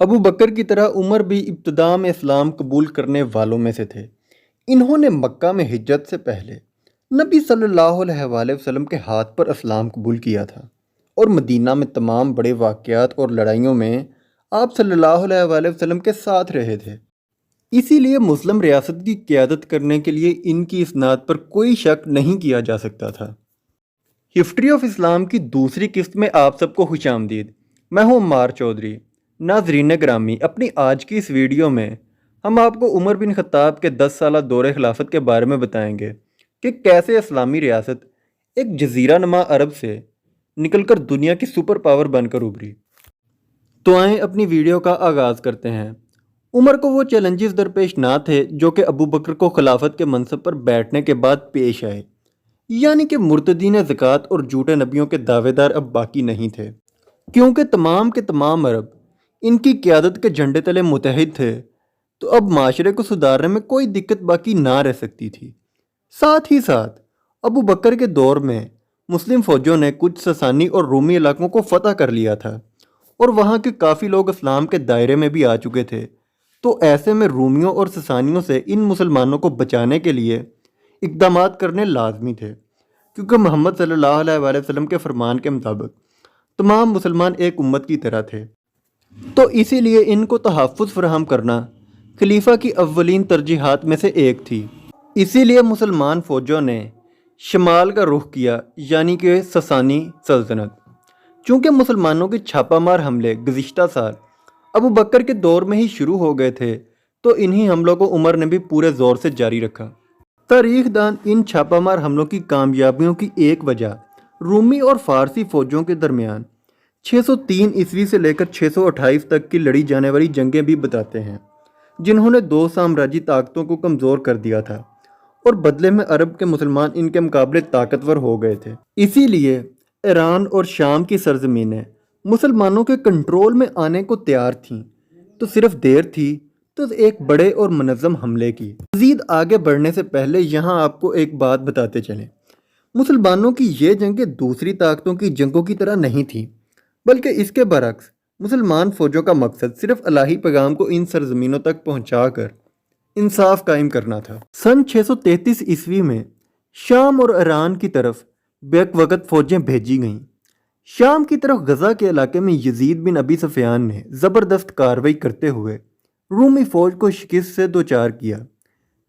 ابو بکر کی طرح عمر بھی ابتدا میں اسلام قبول کرنے والوں میں سے تھے۔ انہوں نے مکہ میں ہجرت سے پہلے نبی صلی اللہ علیہ وآلہ وسلم کے ہاتھ پر اسلام قبول کیا تھا، اور مدینہ میں تمام بڑے واقعات اور لڑائیوں میں آپ صلی اللہ علیہ وآلہ وسلم کے ساتھ رہے تھے۔ اسی لیے مسلم ریاست کی قیادت کرنے کے لیے ان کی اسناد پر کوئی شک نہیں کیا جا سکتا تھا۔ ہسٹری آف اسلام کی دوسری قسط میں آپ سب کو خوش آمدید۔ میں ہوں عمار چودھری۔ ناظرین گرامی، اپنی آج کی اس ویڈیو میں ہم آپ کو عمر بن خطاب کے 10 سالہ دور خلافت کے بارے میں بتائیں گے کہ کیسے اسلامی ریاست ایک جزیرہ نما عرب سے نکل کر دنیا کی سپر پاور بن کر ابھری۔ تو آئیں اپنی ویڈیو کا آغاز کرتے ہیں۔ عمر کو وہ چیلنجز درپیش نہ تھے جو کہ ابو بکر کو خلافت کے منصب پر بیٹھنے کے بعد پیش آئے، یعنی کہ مرتدین زکوٰۃ اور جھوٹے نبیوں کے دعوے دار اب باقی نہیں تھے، کیونکہ تمام کے تمام عرب ان کی قیادت کے جھنڈے تلے متحد تھے، تو اب معاشرے کو سدھارنے میں کوئی دقت باقی نہ رہ سکتی تھی۔ ساتھ ہی ساتھ ابو بکر کے دور میں مسلم فوجوں نے کچھ ساسانی اور رومی علاقوں کو فتح کر لیا تھا، اور وہاں کے کافی لوگ اسلام کے دائرے میں بھی آ چکے تھے، تو ایسے میں رومیوں اور ساسانیوں سے ان مسلمانوں کو بچانے کے لیے اقدامات کرنے لازمی تھے، کیونکہ محمد صلی اللہ علیہ وآلہ وسلم کے فرمان کے مطابق تمام مسلمان ایک امت کی طرح تھے، تو اسی لیے ان کو تحفظ فراہم کرنا خلیفہ کی اولین ترجیحات میں سے ایک تھی۔ اسی لیے مسلمان فوجوں نے شمال کا رخ کیا، یعنی کہ ساسانی سلطنت۔ چونکہ مسلمانوں کے چھاپہ مار حملے گزشتہ سال ابو بکر کے دور میں ہی شروع ہو گئے تھے، تو انہی حملوں کو عمر نے بھی پورے زور سے جاری رکھا۔ تاریخ دان ان چھاپہ مار حملوں کی کامیابیوں کی ایک وجہ رومی اور فارسی فوجوں کے درمیان 603 عیسوی سے لے کر 628 تک کی لڑی جانے والی جنگیں بھی بتاتے ہیں، جنہوں نے دو سامراجی طاقتوں کو کمزور کر دیا تھا، اور بدلے میں عرب کے مسلمان ان کے مقابلے طاقتور ہو گئے تھے۔ اسی لیے ایران اور شام کی سرزمینیں مسلمانوں کے کنٹرول میں آنے کو تیار تھیں، تو صرف دیر تھی تو ایک بڑے اور منظم حملے کی۔ مزید آگے بڑھنے سے پہلے یہاں آپ کو ایک بات بتاتے چلیں، مسلمانوں کی یہ جنگیں دوسری طاقتوں کی جنگوں کی طرح نہیں تھیں، بلکہ اس کے برعکس مسلمان فوجوں کا مقصد صرف الہی پیغام کو ان سرزمینوں تک پہنچا کر انصاف قائم کرنا تھا۔ سن 633 عیسوی میں شام اور ایران کی طرف بیک وقت فوجیں بھیجی گئیں۔ شام کی طرف غزہ کے علاقے میں یزید بن ابی سفیان نے زبردست کارروائی کرتے ہوئے رومی فوج کو شکست سے دوچار کیا،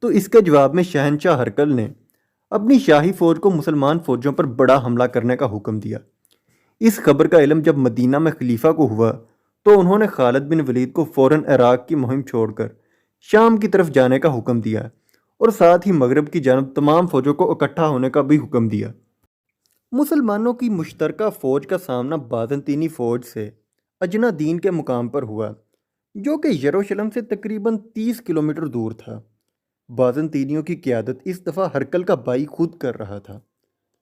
تو اس کے جواب میں شہنشاہ ہرقل نے اپنی شاہی فوج کو مسلمان فوجوں پر بڑا حملہ کرنے کا حکم دیا۔ اس خبر کا علم جب مدینہ میں خلیفہ کو ہوا، تو انہوں نے خالد بن ولید کو فوراً عراق کی مہم چھوڑ کر شام کی طرف جانے کا حکم دیا، اور ساتھ ہی مغرب کی جانب تمام فوجوں کو اکٹھا ہونے کا بھی حکم دیا۔ مسلمانوں کی مشترکہ فوج کا سامنا بازنطینی فوج سے اجنا دین کے مقام پر ہوا، جو کہ یروشلم سے تقریباً 30 کلومیٹر دور تھا۔ بازنطینیوں کی قیادت اس دفعہ ہرقل کا بھائی خود کر رہا تھا،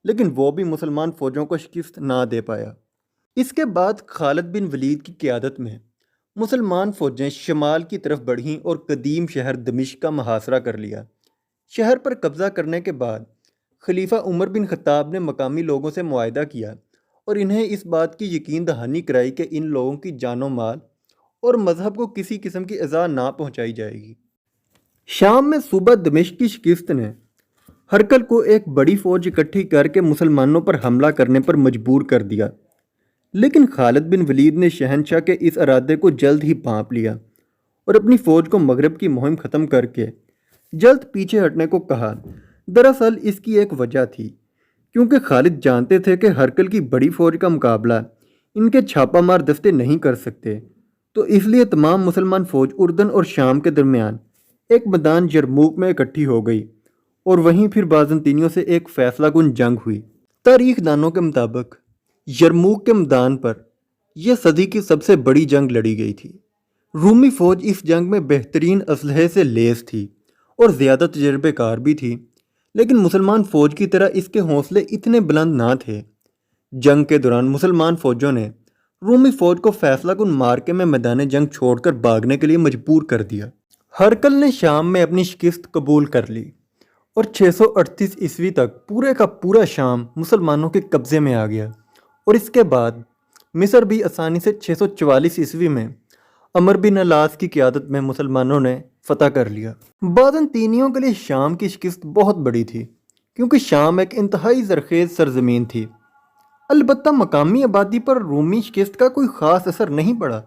لیکن وہ بھی مسلمان فوجوں کو شکست نہ دے پایا۔ اس کے بعد خالد بن ولید کی قیادت میں مسلمان فوجیں شمال کی طرف بڑھیں اور قدیم شہر دمشق کا محاصرہ کر لیا۔ شہر پر قبضہ کرنے کے بعد خلیفہ عمر بن خطاب نے مقامی لوگوں سے معاہدہ کیا اور انہیں اس بات کی یقین دہانی کرائی کہ ان لوگوں کی جان و مال اور مذہب کو کسی قسم کی اذیت نہ پہنچائی جائے گی۔ شام میں صوبہ دمشق کی شکست نے ہرقل کو ایک بڑی فوج اکٹھی کر کے مسلمانوں پر حملہ کرنے پر مجبور کر دیا، لیکن خالد بن ولید نے شہنشاہ کے اس ارادے کو جلد ہی بھانپ لیا اور اپنی فوج کو مغرب کی مہم ختم کر کے جلد پیچھے ہٹنے کو کہا۔ دراصل اس کی ایک وجہ تھی، کیونکہ خالد جانتے تھے کہ ہرقل کی بڑی فوج کا مقابلہ ان کے چھاپہ مار دستے نہیں کر سکتے، تو اس لیے تمام مسلمان فوج اردن اور شام کے درمیان ایک میدان یرموک میں اکٹھی ہو گئی، اور وہیں پھر بازنطینیوں سے ایک فیصلہ کن جنگ ہوئی۔ تاریخ دانوں کے مطابق یرموک کے میدان پر یہ صدی کی سب سے بڑی جنگ لڑی گئی تھی۔ رومی فوج اس جنگ میں بہترین اسلحے سے لیس تھی اور زیادہ تجربے کار بھی تھی، لیکن مسلمان فوج کی طرح اس کے حوصلے اتنے بلند نہ تھے۔ جنگ کے دوران مسلمان فوجوں نے رومی فوج کو فیصلہ کن مارکے میں میدان جنگ چھوڑ کر بھاگنے کے لیے مجبور کر دیا۔ ہرقل نے شام میں اپنی شکست قبول کر لی، اور 638 عیسوی تک پورے کا پورا شام مسلمانوں کے قبضے میں آ گیا، اور اس کے بعد مصر بھی آسانی سے 644 عیسوی میں عمر بن العاص کی قیادت میں مسلمانوں نے فتح کر لیا۔ بازنطینیوں کے لیے شام کی شکست بہت بڑی تھی کیونکہ شام ایک انتہائی زرخیز سرزمین تھی۔ البتہ مقامی آبادی پر رومی شکست کا کوئی خاص اثر نہیں پڑا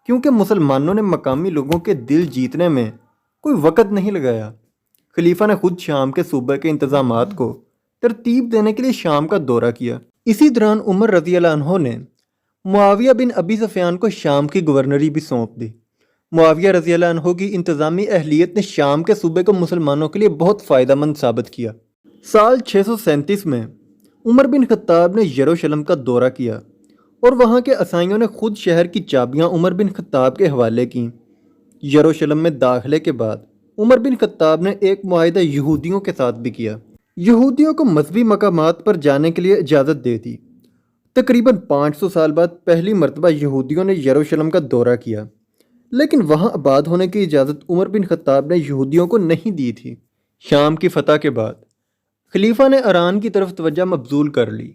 کیونکہ مسلمانوں نے مقامی لوگوں کے دل جیتنے میں کوئی وقت نہیں لگایا۔ خلیفہ نے خود شام کے صوبے کے انتظامات کو ترتیب دینے کے لیے شام کا دورہ کیا۔ اسی دوران عمر رضی اللہ عنہ نے معاویہ بن ابی سفیان کو شام کی گورنری بھی سونپ دی۔ معاویہ رضی اللہ عنہ کی انتظامی اہلیت نے شام کے صوبے کو مسلمانوں کے لیے بہت فائدہ مند ثابت کیا۔ سال 637 میں عمر بن خطاب نے یروشلم کا دورہ کیا اور وہاں کے عیسائیوں نے خود شہر کی چابیاں عمر بن خطاب کے حوالے کیں۔ یروشلم میں داخلے کے بعد عمر بن خطاب نے ایک معاہدہ یہودیوں کے ساتھ بھی کیا۔ یہودیوں کو مذہبی مقامات پر جانے کے لیے اجازت دے دی۔ تقریباً 500 سال بعد پہلی مرتبہ یہودیوں نے یروشلم کا دورہ کیا، لیکن وہاں آباد ہونے کی اجازت عمر بن خطاب نے یہودیوں کو نہیں دی تھی۔ شام کی فتح کے بعد خلیفہ نے ایران کی طرف توجہ مبذول کر لی،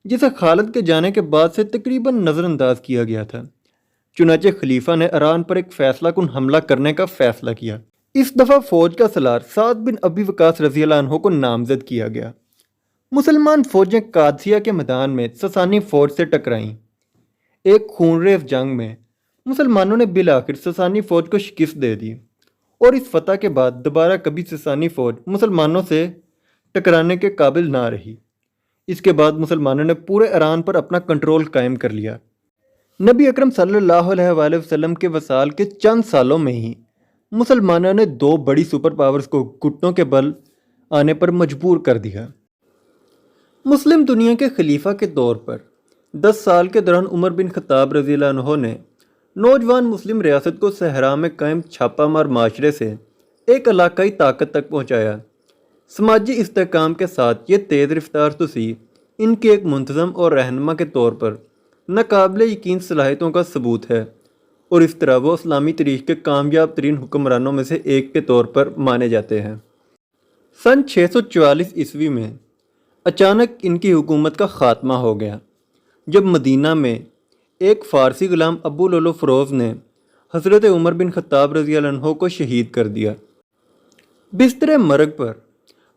جسے خالد کے جانے کے بعد سے تقریباً نظر انداز کیا گیا تھا۔ چنانچہ خلیفہ نے ایران پر ایک فیصلہ کن حملہ کرنے کا فیصلہ کیا۔ اس دفعہ فوج کا سالار سعد بن ابی وقاص رضی اللہ عنہ کو نامزد کیا گیا۔ مسلمان فوجیں قادسیہ کے میدان میں ساسانی فوج سے ٹکرائیں۔ ایک خونریز جنگ میں مسلمانوں نے بالآخر ساسانی فوج کو شکست دے دی اور اس فتح کے بعد دوبارہ کبھی ساسانی فوج مسلمانوں سے ٹکرانے کے قابل نہ رہی۔ اس کے بعد مسلمانوں نے پورے ایران پر اپنا کنٹرول قائم کر لیا۔ نبی اکرم صلی اللہ علیہ وآلہ وسلم کے وصال کے چند سالوں میں ہی مسلمانوں نے 2 بڑی سپر پاورز کو گھٹنوں کے بل آنے پر مجبور کر دیا۔ مسلم دنیا کے خلیفہ کے طور پر 10 سال کے دوران عمر بن خطاب رضی اللہ عنہ نے نوجوان مسلم ریاست کو صحرا میں قائم چھاپہ مار معاشرے سے ایک علاقائی طاقت تک پہنچایا۔ سماجی استحکام کے ساتھ یہ تیز رفتار توسیع ان کی ایک منتظم اور رہنما کے طور پر ناقابل یقین صلاحیتوں کا ثبوت ہے، اور اس طرح وہ اسلامی تاریخ کے کامیاب ترین حکمرانوں میں سے ایک کے طور پر مانے جاتے ہیں۔ سن 644 عیسوی میں اچانک ان کی حکومت کا خاتمہ ہو گیا جب مدینہ میں ایک فارسی غلام ابو لولو فروز نے حضرت عمر بن خطاب رضی اللہ عنہ کو شہید کر دیا۔ بستر مرگ پر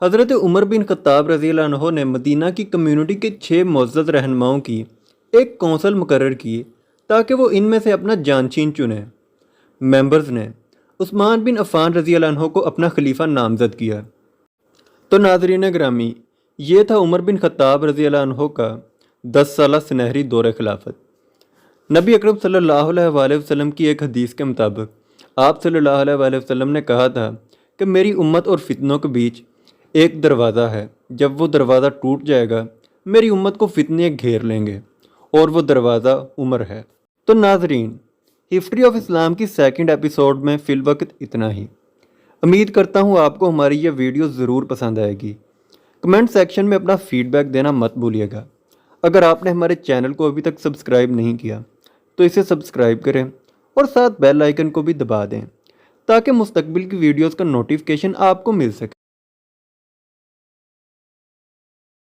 حضرت عمر بن خطاب رضی اللہ عنہ نے مدینہ کی کمیونٹی کے 6 معزز رہنماؤں کی ایک کونسل مقرر کی تاکہ وہ ان میں سے اپنا جانشین چنیں۔ ممبرز نے عثمان بن عفان رضی اللہ عنہ کو اپنا خلیفہ نامزد کیا۔ تو ناظرین گرامی، یہ تھا عمر بن خطاب رضی اللہ عنہ کا 10 سالہ سنہری دور خلافت۔ نبی اکرم صلی اللہ علیہ وآلہ وسلم کی ایک حدیث کے مطابق آپ صلی اللہ علیہ وآلہ وسلم نے کہا تھا کہ میری امت اور فتنوں کے بیچ ایک دروازہ ہے، جب وہ دروازہ ٹوٹ جائے گا میری امت کو فتنے گھیر لیں گے، اور وہ دروازہ عمر ہے۔ تو ناظرین، ہسٹری آف اسلام کی 2nd ایپیسوڈ میں فی الوقت اتنا ہی۔ امید کرتا ہوں آپ کو ہماری یہ ویڈیو ضرور پسند آئے گی۔ کمنٹ سیکشن میں اپنا فیڈ بیک دینا مت بھولیے گا۔ اگر آپ نے ہمارے چینل کو ابھی تک سبسکرائب نہیں کیا تو اسے سبسکرائب کریں اور ساتھ بیل آئیکن کو بھی دبا دیں تاکہ مستقبل کی ویڈیوز کا نوٹیفیکیشن آپ کو مل سکے۔